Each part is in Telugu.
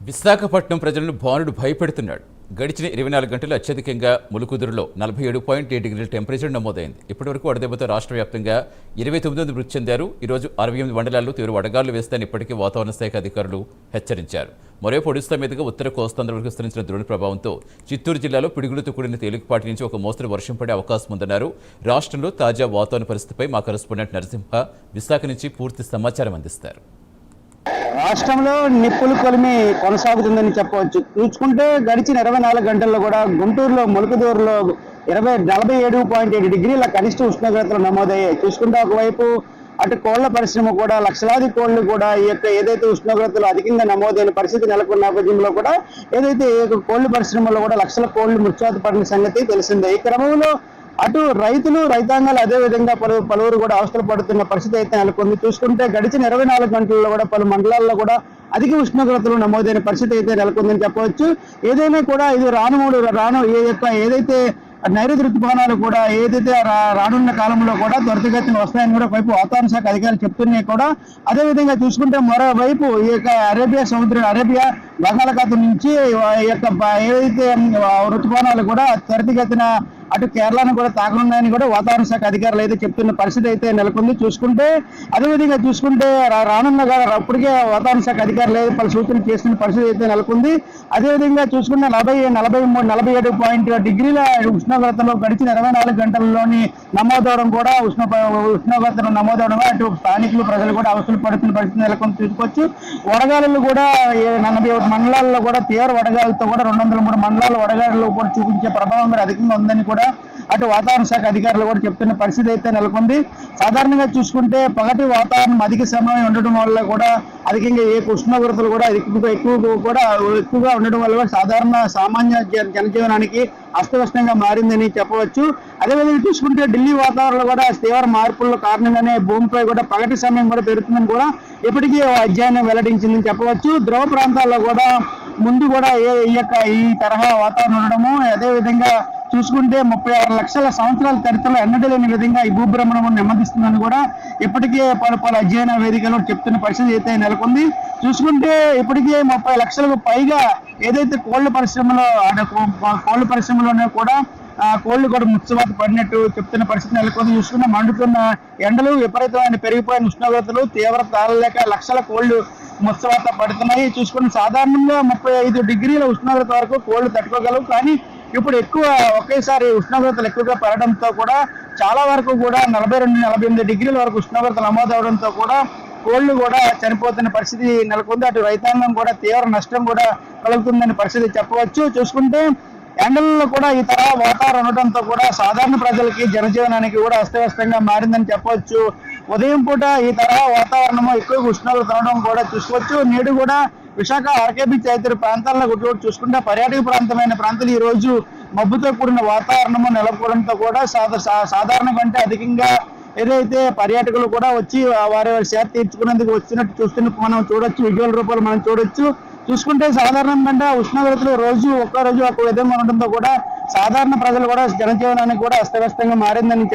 విశాఖపట్నం ప్రజలను భానుడు భయపెడుతున్నాడు. గడిచిన 24 గంటలు అత్యధికంగా ములుకుదురులో 47.8 డిగ్రీల టెంపరేచర్ నమోదైంది. ఇప్పటివరకు వడదెబ్బతో రాష్ట్ర వ్యాప్తంగా 29 మంది మృతి చెందారు. ఈరోజు 68 మండలాల్లో తీవ్ర వడగాలు వేస్తాయని ఇప్పటికీ వాతావరణ శాఖ అధికారులు హెచ్చరించారు. మరోవైపు ఒడిశా మీదుగా ఉత్తర కోస్తాంధ్ర వరకు విస్తరించిన ద్రోణి ప్రభావంతో చిత్తూరు జిల్లాలో పిడుగులతో కూడిన తేలికపాటి నుంచి ఒక మోస్తరు వర్షం పడే అవకాశం ఉందన్నారు. రాష్ట్రంలో తాజా వాతావరణ పరిస్థితిపై మా కరెస్పాండెంట్ నరసింహ విశాఖ నుంచి పూర్తి సమాచారం అందిస్తారు. రాష్ట్రంలో నిప్పులు కొలిమి కొనసాగుతుందని చెప్పవచ్చు. చూసుకుంటే గడిచిన 24 గంటల్లో కూడా గుంటూరులో ములుకుదూరులో 47.7 డిగ్రీల కనిష్ట ఉష్ణోగ్రతలు నమోదయ్యాయి. చూసుకుంటే ఒకవైపు అటు కోళ్ల పరిశ్రమ కూడా లక్షలాది కోళ్లు కూడా ఈ యొక్క ఏదైతే ఉష్ణోగ్రతలు అధికంగా నమోదైన పరిస్థితి నెలకొన్న నేపథ్యంలో కూడా ఏదైతే కోళ్ల పరిశ్రమలో కూడా లక్షల కోళ్లు మృత్యువాత పడిన సంగతి తెలిసిందే. ఈ క్రమంలో అటు రైతులు రైతాంగాలు అదే విధంగా పలువురు కూడా అవస్థలు పడుతున్న పరిస్థితి అయితే నెలకొంది. చూసుకుంటే గడిచిన 24 గంటల్లో కూడా పలు మండలాల్లో కూడా అధిక ఉష్ణోగ్రతలు నమోదైన పరిస్థితి అయితే నెలకొందని చెప్పవచ్చు. ఏదైనా కూడా ఇది ఏదైతే నైరుతి ఋతుపవనాలు కూడా ఏదైతే రానున్న కాలంలో కూడా త్వరితగతిన వస్తాయని కూడా వైపు వాతావరణ శాఖ అధికారులు చెప్తున్నాయి కూడా. అదేవిధంగా చూసుకుంటే మరోవైపు ఈ యొక్క అరేబియా బంగాళాఖాతం నుంచి ఈ యొక్క ఏదైతే ఋతుపవనాలు కూడా త్వరితగతిన అటు కేరళను కూడా తాకనున్నాయని కూడా వాతావరణ శాఖ అధికారులు అయితే చెప్తున్న పరిస్థితి అయితే నెలకొంది. చూసుకుంటే అదేవిధంగా చూసుకుంటే రానున్న అప్పటికే వాతావరణ శాఖ అధికారులు అయితే పలు సూచనలు చేస్తున్న పరిస్థితి అయితే నెలకొంది. అదేవిధంగా చూసుకుంటే 47 డిగ్రీల ఉష్ణోగ్రతలో గడిచిన 24 గంటల్లోని నమోదవడం కూడా ఉష్ణోగ్రతలు నమోదవడం అటు స్థానికులు ప్రజలు కూడా అవసరం పడుతున్న పరిస్థితి నెలకొని చూసుకోవచ్చు. వడగాలులు కూడా 41 మండలాల్లో కూడా తీవ్ర వడగాలతో కూడా 203 మండలాల వడగాలు కూడా చూపించే ప్రభావం కూడా అధికంగా ఉందని కూడా అటు వాతావరణ శాఖ అధికారులు కూడా చెప్తున్న పరిస్థితి అయితే నెలకొంది. సాధారణంగా చూసుకుంటే పగటి వాతావరణం అధిక సమయం ఉండటం వల్ల కూడా అధికంగా ఉష్ణోగ్రతలు కూడా ఎక్కువగా ఉండడం వల్ల సామాన్య జనజీవనానికి అస్తవ్యస్తంగా మారిందని చెప్పవచ్చు. అదేవిధంగా చూసుకుంటే ఢిల్లీ వాతావరణంలో కూడా తీవ్ర మార్పుల కారణంగానే భూమిపై కూడా పగటి సమయం కూడా పెరుగుతుందని కూడా ఇప్పటికీ అధ్యయనం వెల్లడించిందని చెప్పవచ్చు. ధ్రువ ప్రాంతాల్లో కూడా ముందు కూడా ఈ తరహా వాతావరణం ఉండడము, అదేవిధంగా చూసుకుంటే 36 లక్షల సంవత్సరాల చరిత్రలో ఎన్నడూ లేని విధంగా ఈ భూభ్రమణం నెమ్మదిస్తుందని కూడా ఇప్పటికే పలు అధ్యయన వేదికలో చెప్తున్న పరిస్థితి అయితే నెలకొంది. చూసుకుంటే ఇప్పటికే 30 లక్షలకు పైగా ఏదైతే కోళ్ల పరిశ్రమలోనే కూడా కోళ్లు కూడా మృత్యువాత పడినట్టు చెప్తున్న పరిస్థితి నెలకొంది. చూసుకుంటే మండుతున్న ఎండలు, విపరీతమైన పెరిగిపోయిన ఉష్ణోగ్రతలు, తీవ్రత తాళలేక లక్షల కోళ్లు మృత్యువాత పడుతున్నాయి. చూసుకుంటే సాధారణంగా 35 డిగ్రీల ఉష్ణోగ్రత వరకు కోళ్లు తట్టుకోగలవు. కానీ ఇప్పుడు ఒకేసారి ఉష్ణోగ్రతలు ఎక్కువగా పెరగడంతో కూడా చాలా వరకు కూడా 42-48 డిగ్రీల వరకు ఉష్ణోగ్రతలు నమోదవడంతో కూడా కోళ్లు కూడా చనిపోతున్న పరిస్థితి నెలకొంది. అటు రైతాంగం కూడా తీవ్ర నష్టం కూడా కలుగుతుందని పరిస్థితి చెప్పవచ్చు. చూసుకుంటే ఎండలలో కూడా ఈ తరహా వాతావరణం ఉండటంతో కూడా సాధారణ ప్రజలకి జనజీవనానికి కూడా అస్తవ్యస్తంగా మారిందని చెప్పవచ్చు. ఉదయం పూట ఈ తరహా వాతావరణము ఎక్కువ ఉష్ణోగ్రత ఉండడం కూడా చూసుకోవచ్చు. నేడు కూడా విశాఖ ఆర్కేబీ తదితర ప్రాంతాల్లో కూడా చూసుకుంటే పర్యాటక ప్రాంతాలు ఈ రోజు మబ్బుతో కూడిన వాతావరణము నెలకొనడంతో కూడా సాధారణ కంటే అధికంగా ఏదైతే పర్యాటకులు కూడా వచ్చి వారి సేద తీర్చుకునేందుకు వచ్చినట్టు మనం చూడొచ్చు. విజువల్ రూపాలు మనం చూడొచ్చు. చూసుకుంటే సాధారణంగా ఉష్ణోగ్రతలు ఒక్క రోజు ఒక విధంగా ఉండడంతో కూడా సాధారణ ప్రజలు కూడా జనజీవనానికి కూడా అస్తవ్యస్తంగా మారిందని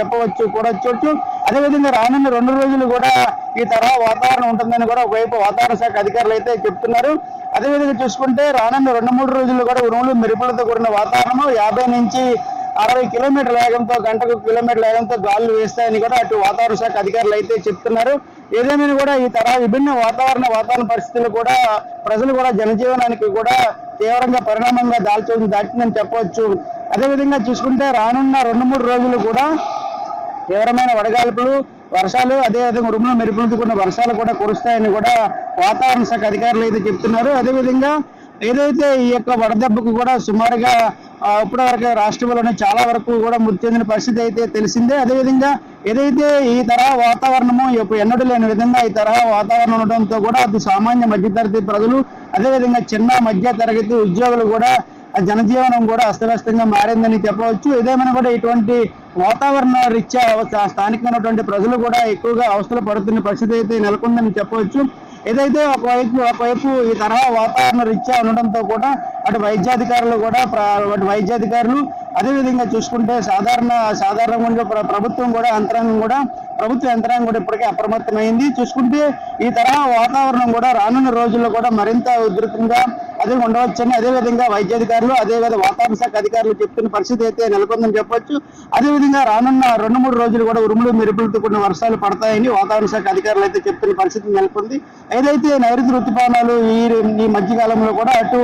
చూడొచ్చు. అదేవిధంగా రానున్న 2 రోజులు కూడా ఈ తరహా వాతావరణం ఉంటుందని కూడా ఒకవైపు వాతావరణ శాఖ అధికారులు అయితే చెప్తున్నారు. అదేవిధంగా చూసుకుంటే రానున్న 2-3 రోజులు కూడా ఉరుములు మెరుపులతో కూడిన వాతావరణం 50 నుంచి 60 కిలోమీటర్ల వేగంతో గంటకు కిలోమీటర్ల వేగంతో గాలులు వేస్తాయని కూడా అటు వాతావరణ శాఖ అధికారులు అయితే చెప్తున్నారు. ఏదేమైనా కూడా ఈ తరహా విభిన్న వాతావరణ పరిస్థితులు కూడా ప్రజలు కూడా జనజీవనానికి కూడా తీవ్రంగా పరిణామంగా దాటిందని చెప్పవచ్చు. అదేవిధంగా చూసుకుంటే రానున్న 2-3 రోజులు కూడా తీవ్రమైన వడగాల్పులు, వర్షాలు, అదేవిధంగా ఉరుములు మెరుపులతో కూడిన వర్షాలు కూడా కురుస్తాయని కూడా వాతావరణ శాఖ అధికారులు అయితే చెప్తున్నారు. అదేవిధంగా ఏదైతే ఈ యొక్క వడదెబ్బకు కూడా సుమారుగా ఇప్పటి వరకు రాష్ట్రంలోనే చాలా వరకు కూడా మృతి చెందిన పరిస్థితి అయితే తెలిసిందే. అదేవిధంగా ఏదైతే ఈ తరహా వాతావరణము ఎన్నడూ లేని విధంగా ఈ తరహా వాతావరణం ఉండడంతో కూడా అటు సామాన్య మధ్యతరగతి ప్రజలు, అదేవిధంగా చిన్న మధ్య తరగతి ఉద్యోగులు కూడా జనజీవనం కూడా అస్తవ్యస్తంగా మారిందని చెప్పవచ్చు. ఏదేమైనా కూడా ఇటువంటి వాతావరణ రీత్యా స్థానికమైనటువంటి ప్రజలు కూడా ఎక్కువగా అవస్థలు పడుతున్న పరిస్థితి అయితే నెలకొందని చెప్పవచ్చు. ఏదైతే ఒకవైపు ఈ తరహా వాతావరణ రీత్యా ఉండడంతో కూడా అటు వైద్యాధికారులు అదేవిధంగా చూసుకుంటే సాధారణంగా ప్రభుత్వ యంత్రాంగం కూడా ఇప్పటికే అప్రమత్తమైంది. చూసుకుంటే ఈ తరహా వాతావరణం కూడా రానున్న రోజుల్లో కూడా మరింత ఉధృతంగా అదే ఉండవచ్చని అదేవిధంగా వైద్యాధికారులు అదేవిధంగా వాతావరణ శాఖ అధికారులు చెప్తున్న పరిస్థితి అయితే నెలకొందని చెప్పొచ్చు. అదేవిధంగా రానున్న 2-3 రోజులు కూడా ఉరుములు మెరుపులతో కూడిన వర్షాలు పడతాయని వాతావరణ శాఖ అధికారులు అయితే చెప్తున్న పరిస్థితి నెలకొంది. ఏదైతే నైరుతి ఋతుపవనాలు ఈ మధ్యకాలంలో కూడా అటు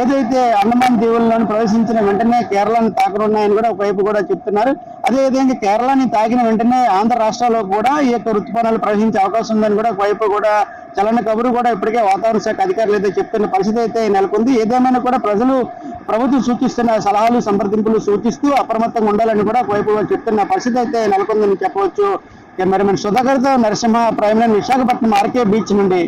ఏదైతే అండమాన్ దీవుల్లోని ప్రవేశించిన వెంటనే కేరళను తాకనున్నాయని కూడా ఒకవైపు కూడా చెప్తున్నారు. అదేవిధంగా కేరళని తాకిన వెంటనే ఆంధ్ర రాష్ట్రాల్లో కూడా ఈ యొక్క ఋతుపవనాలు ప్రవహించే అవకాశం ఉందని కూడా ఒకవైపు కూడా చలన కబురు కూడా ఇప్పటికే వాతావరణ శాఖ అధికారులు అయితే చెప్తున్న పరిస్థితి అయితే నెలకొంది. ఏదేమైనా కూడా ప్రజలు ప్రభుత్వం సూచిస్తున్న సలహాలు సంప్రదింపులు సూచిస్తూ అప్రమత్తంగా ఉండాలని కూడా ఒకవైపు చెప్తున్న పరిస్థితి అయితే నెలకొందని చెప్పవచ్చు. కెమెరామెన్ సుధాకర్తో Narasimha, prime line, Visakhapatnam RK beach నుండి.